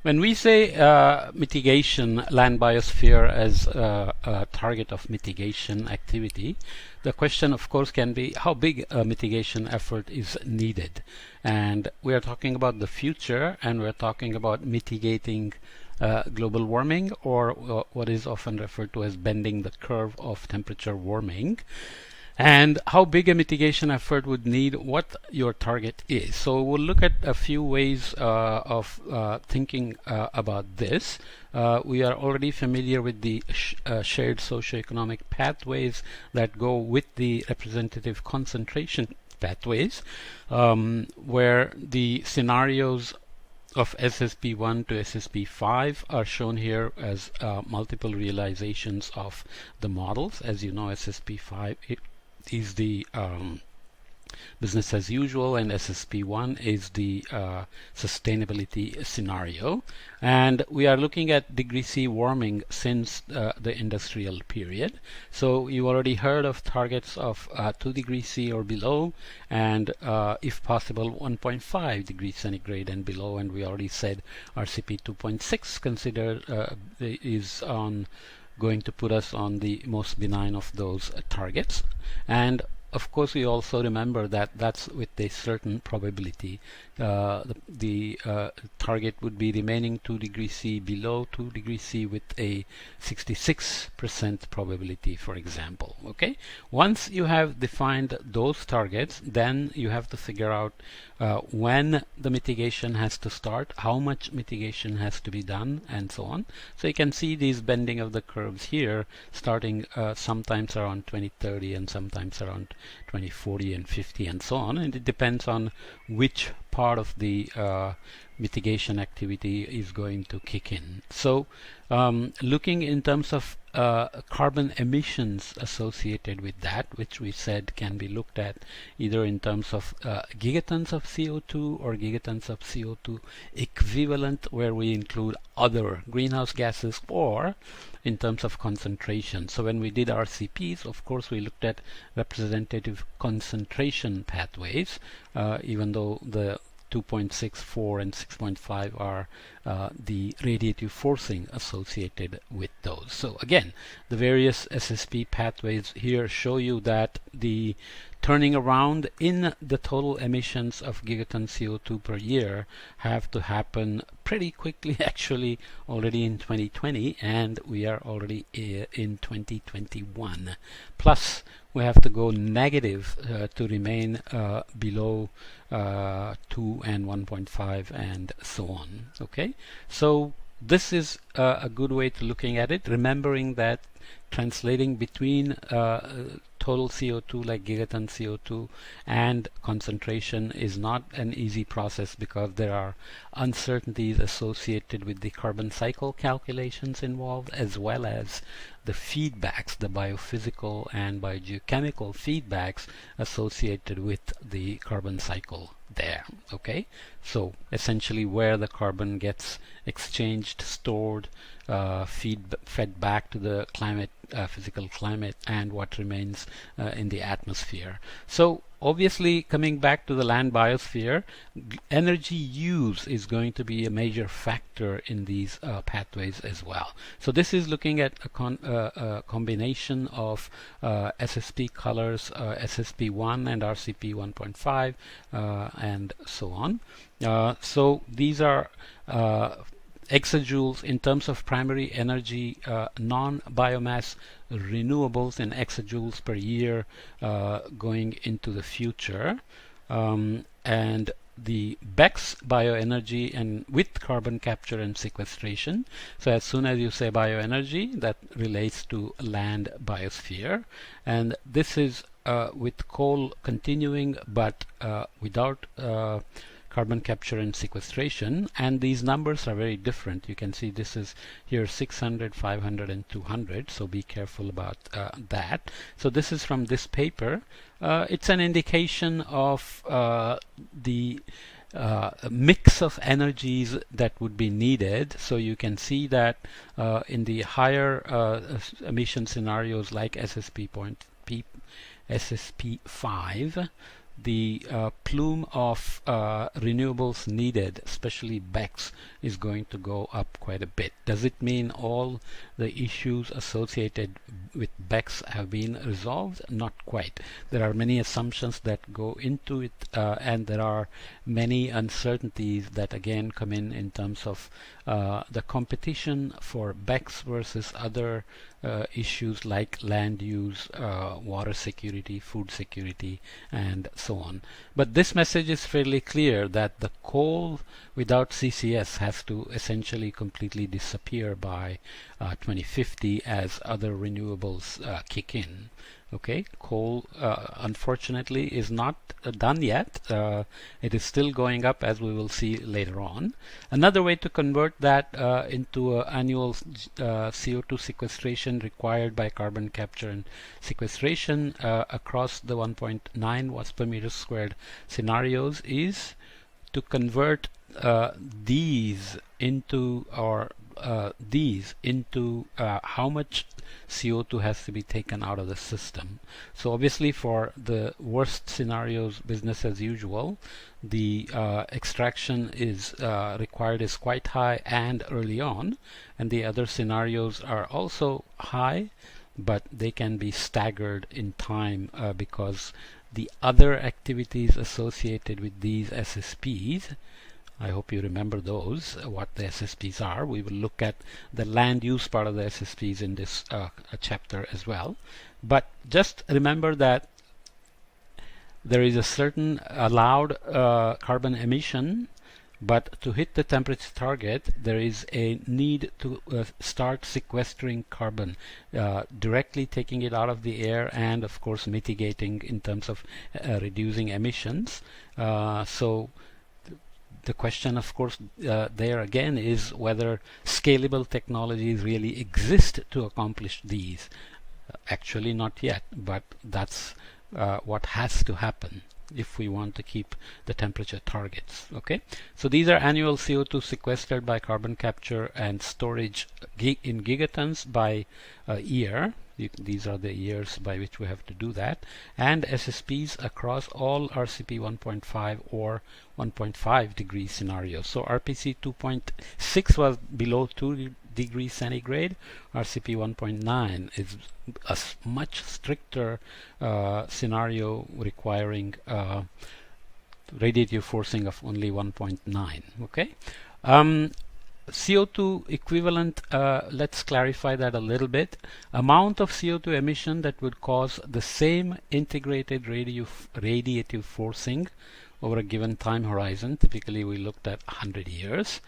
When we say mitigation, land biosphere as a target of mitigation activity, the question of course can be how big a mitigation effort is needed. And we are talking about the future, and we're talking about mitigating global warming, or what is often referred to as bending the curve of temperature warming, and how big a mitigation effort would need, what your target is. So we'll look at a few ways of thinking about this. We are already familiar with the shared socioeconomic pathways that go with the representative concentration pathways, where the scenarios of SSP1 to SSP5 are shown here as multiple realizations of the models. As you know, SSP5 is the business as usual, and SSP1 is the sustainability scenario. And we are looking at degree C warming since the industrial period. So you already heard of targets of 2 degrees C or below, and if possible 1.5 degrees centigrade and below. And we already said RCP 2.6 considered is on going to put us on the most benign of those targets. And of course, we also remember that that's with a certain probability. The target would be remaining 2 degrees C below 2 degrees C with a 66% probability, for example. Okay. Once you have defined those targets, then you have to figure out when the mitigation has to start, how much mitigation has to be done, and so on. So you can see these bending of the curves here, starting sometimes around 2030 and sometimes around 2040 and 50 and so on, and it depends on which part of the mitigation activity is going to kick in. So looking in terms of carbon emissions associated with that, which we said can be looked at either in terms of gigatons of CO2 or gigatons of CO2 equivalent, where we include other greenhouse gases, or in terms of concentration. So when we did RCPs, of course, we looked at representative concentration pathways, even though the 2.6, 4, and 6.5 are the radiative forcing associated with those. So again, the various SSP pathways here show you that the turning around in the total emissions of gigaton CO2 per year have to happen pretty quickly, actually already in 2020, and we are already in 2021. Plus, we have to go negative to remain below 2 and 1.5 and so on. Okay, so this is a good way to looking at it, remembering that translating between total CO2 like gigaton CO2 and concentration is not an easy process, because there are uncertainties associated with the carbon cycle calculations involved, as well as the feedbacks, the biophysical and biogeochemical feedbacks associated with the carbon cycle there. Okay, so essentially where the carbon gets exchanged, stored, fed back to the climate, physical climate, and what remains in the atmosphere. So obviously, coming back to the land biosphere, energy use is going to be a major factor in these pathways as well. So this is looking at a combination of SSP colors, SSP1 and RCP 1.5, and so on. So these are exajoules in terms of primary energy, non-biomass renewables in exajoules per year going into the future, and the BECCS bioenergy and with carbon capture and sequestration. So as soon as you say bioenergy, that relates to land biosphere, and this is with coal continuing, but without carbon capture and sequestration, and these numbers are very different. You can see this is here 600, 500, and 200, so be careful about that. So this is from this paper. It's an indication of the mix of energies that would be needed. So you can see that in the higher emission scenarios like SSP5, the plume of renewables needed, especially BECCS, is going to go up quite a bit. Does it mean all the issues associated with BECCS have been resolved? Not quite. There are many assumptions that go into it, and there are many uncertainties that again come in terms of the competition for BECCS versus other issues like land use, water security, food security, and so on. But this message is fairly clear that the coal without CCS has to essentially completely disappear by 2050 as other renewables kick in. Okay, coal unfortunately is not done yet. It is still going up, as we will see later on. Another way to convert that into annual CO2 sequestration required by carbon capture and sequestration across the 1.9 watts per meter squared scenarios is to convert these into how much CO2 has to be taken out of the system. So obviously for the worst scenarios, business as usual, the extraction is required is quite high and early on, and the other scenarios are also high, but they can be staggered in time because the other activities associated with these SSPs, I hope you remember those, what the SSPs are. We will look at the land use part of the SSPs in this chapter as well. But just remember that there is a certain allowed carbon emission, but to hit the temperature target, there is a need to start sequestering carbon, directly taking it out of the air and, of course, mitigating in terms of reducing emissions. So the question, of course, there again is whether scalable technologies really exist to accomplish these. Actually, not yet, but that's what has to happen if we want to keep the temperature targets. Okay, so these are annual CO2 sequestered by carbon capture and storage in gigatons by year. These are the years by which we have to do that, and SSPs across all RCP 1.5 or 1.5 degree scenarios. So RPC 2.6 was below 2 degrees centigrade. RCP 1.9 is a much stricter scenario requiring radiative forcing of only 1.9. Okay. CO2 equivalent, let's clarify that a little bit. Amount of CO2 emission that would cause the same integrated radiative forcing over a given time horizon. Typically we looked at 100 years.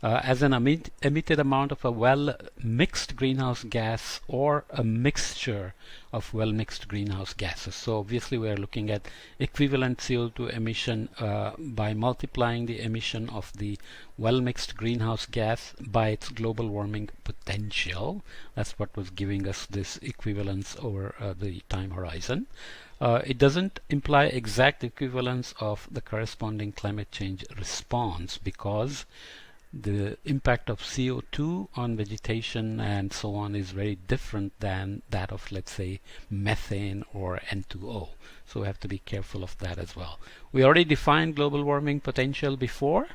As an emitted amount of a well-mixed greenhouse gas or a mixture of well-mixed greenhouse gases. So obviously we are looking at equivalent CO2 emission by multiplying the emission of the well-mixed greenhouse gas by its global warming potential. That's what was giving us this equivalence over the time horizon. It doesn't imply exact equivalence of the corresponding climate change response, because the impact of CO2 on vegetation and so on is very different than that of, let's say, methane or N2O. So we have to be careful of that as well. We already defined global warming potential before.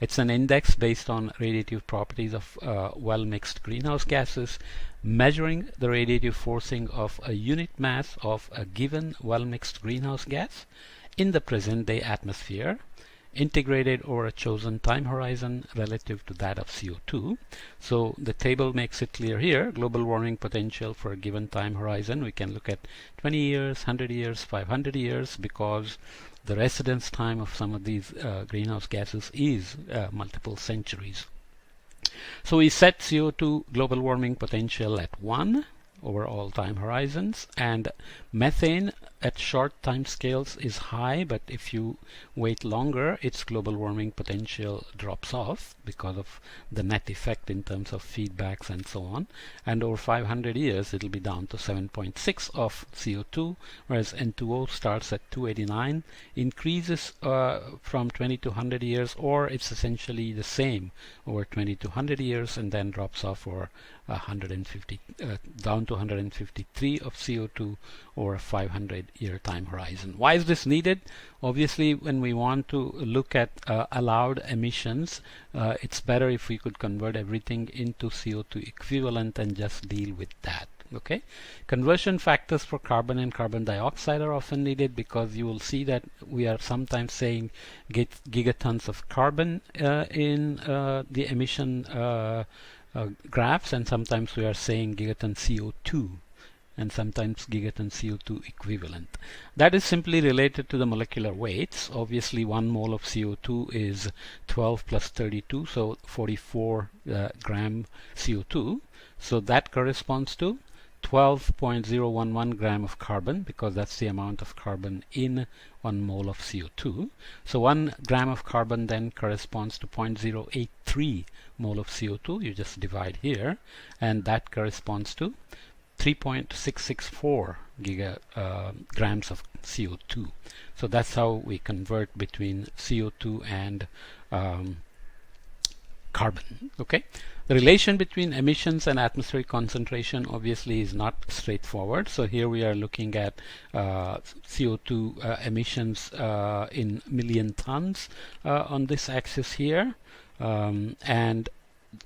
It's an index based on radiative properties of well-mixed greenhouse gases, measuring the radiative forcing of a unit mass of a given well-mixed greenhouse gas in the present-day atmosphere, integrated over a chosen time horizon relative to that of CO2. So the table makes it clear here, global warming potential for a given time horizon. We can look at 20 years, 100 years, 500 years, because the residence time of some of these greenhouse gases is multiple centuries. So we set CO2 global warming potential at 1 over all time horizons, and methane at short time scales is high, but if you wait longer, its global warming potential drops off because of the net effect in terms of feedbacks and so on. And over 500 years, it'll be down to 7.6 of CO2, whereas N2O starts at 289, increases from 20 to 100 years, or it's essentially the same over 20 to 100 years, and then drops off for 150 down to 153 of CO2 over over a 500-year time horizon. Why is this needed? Obviously, when we want to look at allowed emissions, it's better if we could convert everything into CO2 equivalent and just deal with that. Okay, conversion factors for carbon and carbon dioxide are often needed, because you will see that we are sometimes saying gigatons of carbon in the emission graphs, and sometimes we are saying gigaton CO2, and sometimes gigaton CO2 equivalent. That is simply related to the molecular weights. Obviously 1 mole of CO2 is 12 plus 32, so 44 gram CO2. So that corresponds to 12.011 gram of carbon, because that's the amount of carbon in 1 mole of CO2. So 1 gram of carbon then corresponds to 0.083 mole of CO2. You just divide here, and that corresponds to 3.664 grams of CO2. So that's how we convert between CO2 and carbon. Okay. The relation between emissions and atmospheric concentration obviously is not straightforward. So here we are looking at CO2 emissions in million tons on this axis here, and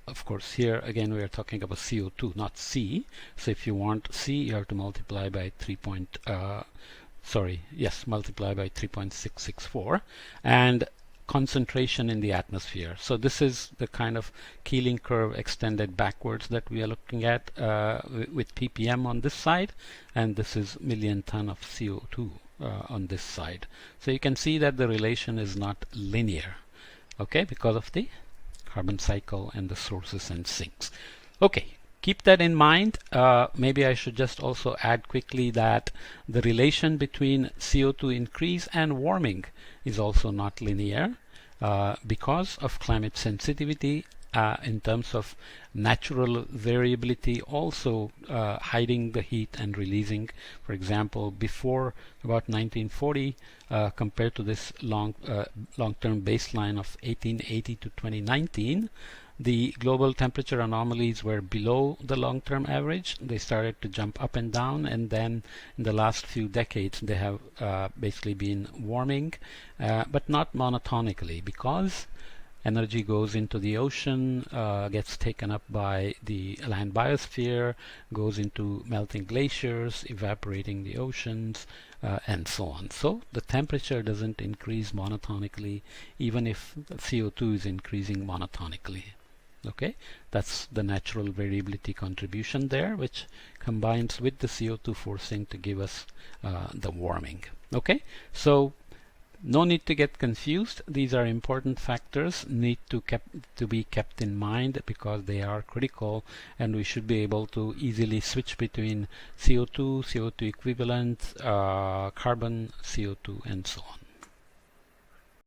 of course here again we are talking about CO2, not C. So if you want C, you have to multiply by multiply by 3.664, and concentration in the atmosphere. So this is the kind of Keeling curve extended backwards that we are looking at with ppm on this side, and this is million ton of CO2 on this side. So you can see that the relation is not linear, okay, because of the carbon cycle and the sources and sinks. Okay, keep that in mind. Maybe I should just also add quickly that the relation between CO2 increase and warming is also not linear because of climate sensitivity in terms of natural variability, also hiding the heat and releasing. For example, before about 1940, compared to this long-term baseline of 1880 to 2019, the global temperature anomalies were below the long-term average. They started to jump up and down, and then in the last few decades they have basically been warming, but not monotonically, because energy goes into the ocean, gets taken up by the land biosphere, goes into melting glaciers, evaporating the oceans, and so on. So the temperature doesn't increase monotonically, even if CO2 is increasing monotonically. Okay, that's the natural variability contribution there, which combines with the CO2 forcing to give us the warming. Okay, so no need to get confused. These are important factors, need to be kept in mind, because they are critical, and we should be able to easily switch between CO2, CO2 equivalent, carbon, CO2, and so on.